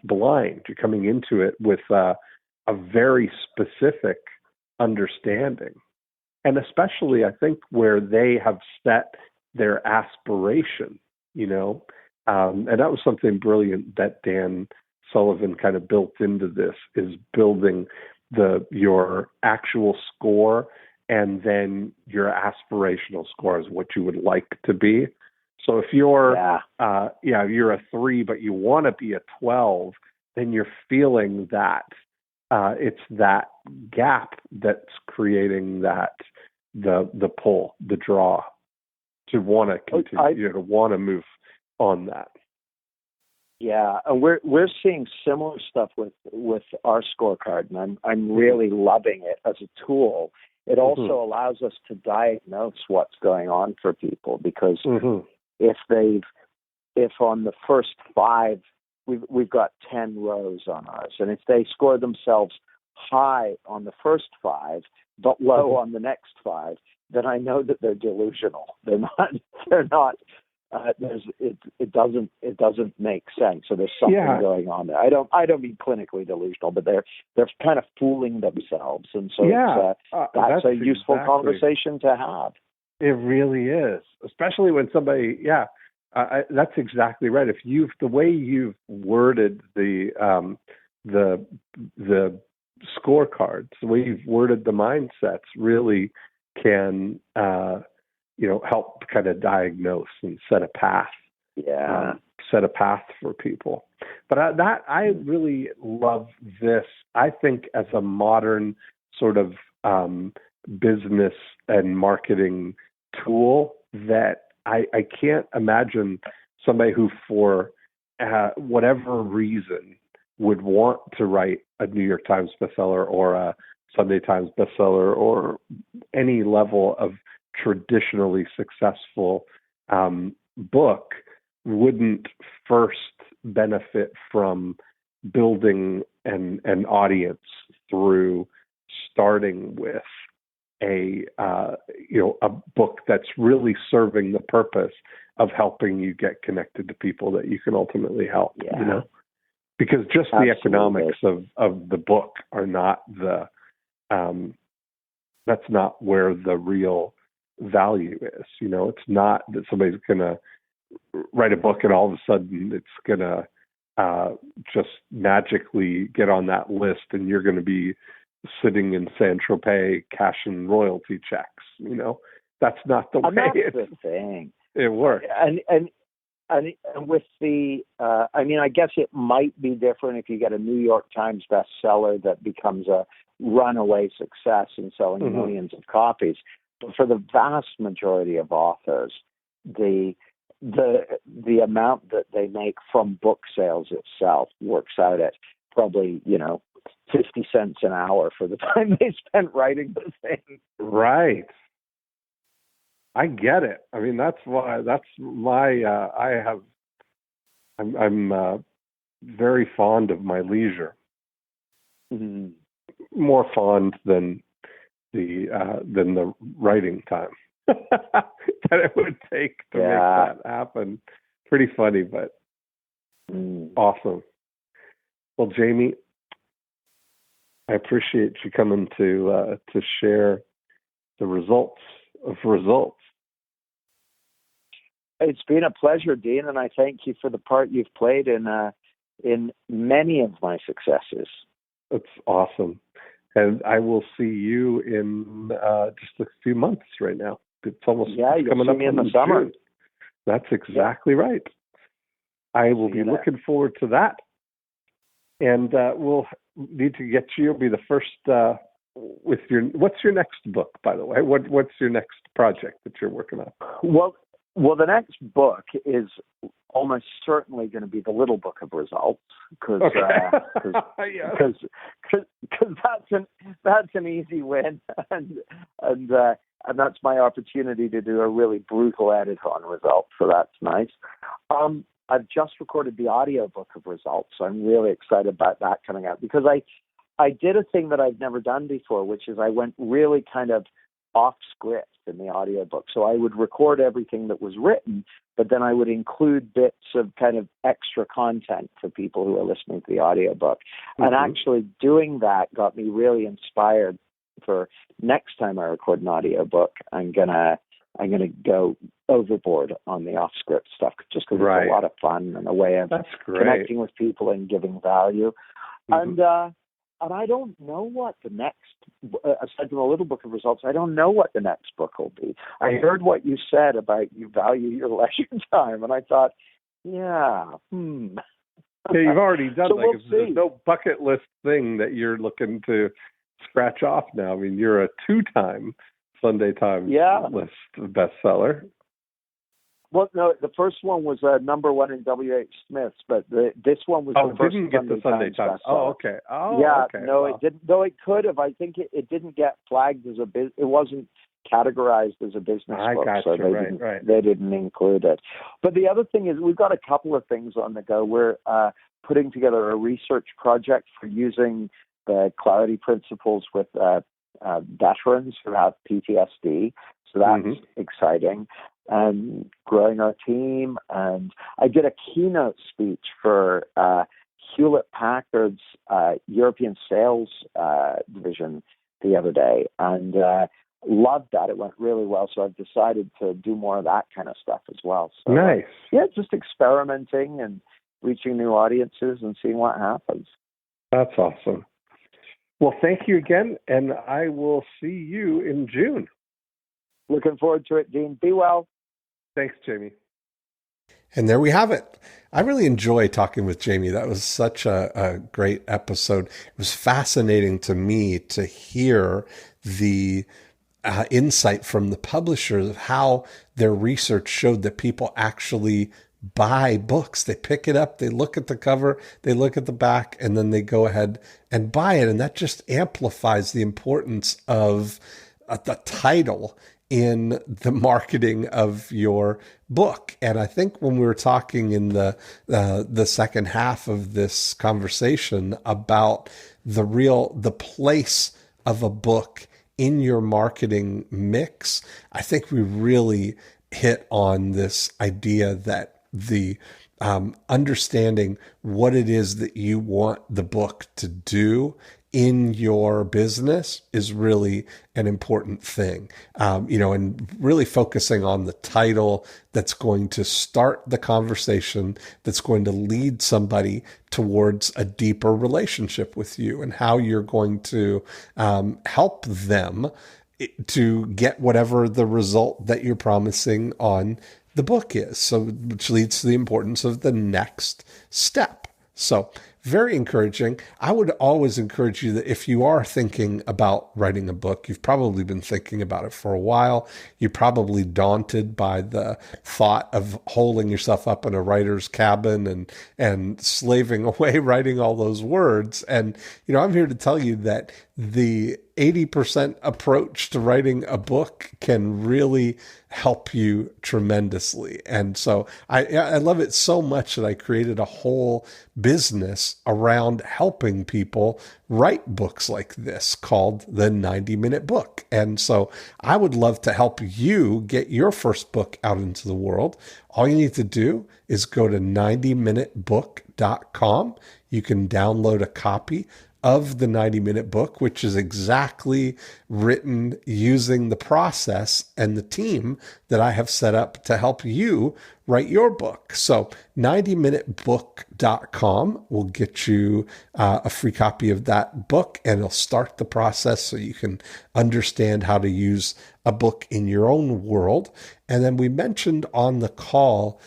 blind. You're coming into it with a very specific understanding. And especially, I think, where they have set their aspiration, and that was something brilliant that Dan Sullivan kind of built into this, is building your actual score and then your aspirational score is what you would like to be. So if you're you're a 3, but you want to be a 12, then you're feeling that it's that gap that's creating that the pull, the draw to want to continue, to want to move on that. Yeah, and we're seeing similar stuff with our scorecard, and I'm really loving it as a tool. It also allows us to diagnose what's going on for people, because if they've if on the first 5, we've got 10 rows on ours, and if they score themselves high on the first 5 but low on the next 5, then I know that they're delusional. They're not. They're not. It doesn't make sense. So there's something going on there. I don't mean clinically delusional, but they're kind of fooling themselves, and so that's a useful conversation to have. It really is, especially when somebody. Yeah, that's exactly right. If the way you've worded the scorecards, the way you've worded the mindsets, really can help kind of diagnose and set a path. Set a path for people. But I really love this. I think as a modern sort of business and marketing tool, that I can't imagine somebody who, for whatever reason, would want to write a New York Times bestseller or a Sunday Times bestseller or any level of traditionally successful book wouldn't first benefit from building an audience through starting with a book that's really serving the purpose of helping you get connected to people that you can ultimately help. Because just the economics of the book are not that's not where the real value is. It's not that somebody's going to write a book and all of a sudden it's going to just magically get on that list and you're going to be sitting in Saint-Tropez cashing royalty checks. That's not the way it works. And with the, I guess it might be different if you get a New York Times bestseller that becomes a runaway success and selling millions of copies. But for the vast majority of authors, the amount that they make from book sales itself works out at probably 50 cents an hour for the time they spent writing the thing. Right. I get it. I mean, that's my, I'm very fond of my leisure. Mm-hmm. More fond than the writing time that it would take to make that happen. Pretty funny, but awesome. Well, Jamie, I appreciate you coming to share the results of results. It's been a pleasure, Dean, and I thank you for the part you've played in many of my successes. That's awesome. And I will see you in just a few months right now. It's almost coming up in the summer. June. That's exactly right. I will be looking forward to that. And we'll need to get you. You'll be the first with your. What's your next book, by the way? What's your next project that you're working on? Well, the next book is almost certainly going to be the Little Book of Results because that's an easy win, and that's my opportunity to do a really brutal edit on results. So that's nice. I've just recorded the audiobook of Results, so I'm really excited about that coming out because I did a thing that I've never done before, which is I went really kind of off script in the audiobook. So I would record everything that was written, but then I would include bits of kind of extra content for people who are listening to the audiobook. Mm-hmm. And actually doing that got me really inspired for next time I record an audiobook. I'm gonna go overboard on the off script stuff just because it's a lot of fun and a way of connecting with people and giving value. Mm-hmm. And I don't know what the next, aside from the Little Book of Results, I don't know what the next book will be. I heard what you said about you value your leisure time, and I thought, Yeah, you've already done so there's no bucket list thing that you're looking to scratch off now. I mean, you're a 2-time Sunday Times list bestseller. Well, no, the first one was number one in WH Smith's, but this one was the first didn't get the Sunday Times. Oh, okay. Oh, yeah, okay. no, it didn't. Though it could have. I think it didn't get flagged as it wasn't categorized as a business book, so they didn't include it. But the other thing is, we've got a couple of things on the go. We're putting together a research project for using the clarity principles with veterans who have PTSD. So that's exciting. And growing our team. And I did a keynote speech for Hewlett Packard's European sales division the other day, and loved that. It went really well. So I've decided to do more of that kind of stuff as well. So, nice. Yeah, just experimenting and reaching new audiences and seeing what happens. That's awesome. Well, thank you again, and I will see you in June. Looking forward to it, Dean. Be well. Thanks, Jamie. And there we have it. I really enjoy talking with Jamie. That was such a great episode. It was fascinating to me to hear the insight from the publishers of how their research showed that people actually buy books. They pick it up, they look at the cover, they look at the back, and then they go ahead and buy it. And that just amplifies the importance of the title in the marketing of your book. And I think when we were talking in the second half of this conversation about the place of a book in your marketing mix, I think we really hit on this idea that the understanding what it is that you want the book to do in your business is really an important thing, and really focusing on the title that's going to start the conversation, that's going to lead somebody towards a deeper relationship with you, and how you're going to help them to get whatever the result that you're promising on the book is. So, which leads to the importance of the next step. So, very encouraging. I would always encourage you that if you are thinking about writing a book, you've probably been thinking about it for a while. You're probably daunted by the thought of holding yourself up in a writer's cabin and slaving away writing all those words. And, I'm here to tell you that the 80% approach to writing a book can really help you tremendously. And so I love it so much that I created a whole business around helping people write books like this called the 90-Minute Book. And so I would love to help you get your first book out into the world. All you need to do is go to 90minutebook.com. You can download a copy of the 90-Minute Book, which is exactly written using the process and the team that I have set up to help you write your book. So 90minutebook.com will get you a free copy of that book, and it'll start the process so you can understand how to use a book in your own world. And then we mentioned on the call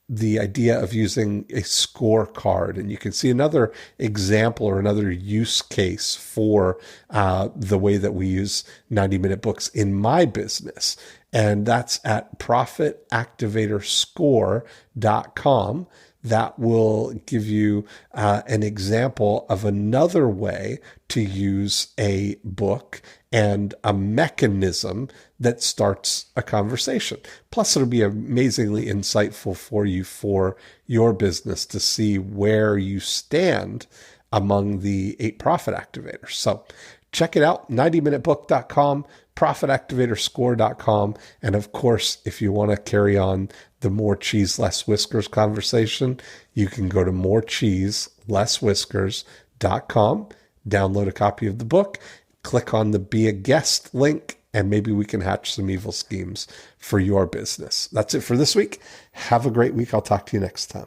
the idea of using a scorecard, and you can see another example or another use case for the way that we use 90-minute books in my business. And that's at profitactivatorscore.com. That will give you an example of another way to use a book and a mechanism that starts a conversation. Plus, it'll be amazingly insightful for you for your business to see where you stand among the 8 profit activators. So check it out, 90minutebook.com, profitactivatorscore.com. And of course, if you want to carry on the More Cheese Less Whiskers conversation, you can go to morecheeselesswhiskers.com, download a copy of the book, click on the Be a Guest link, and maybe we can hatch some evil schemes for your business. That's it for this week. Have a great week. I'll talk to you next time.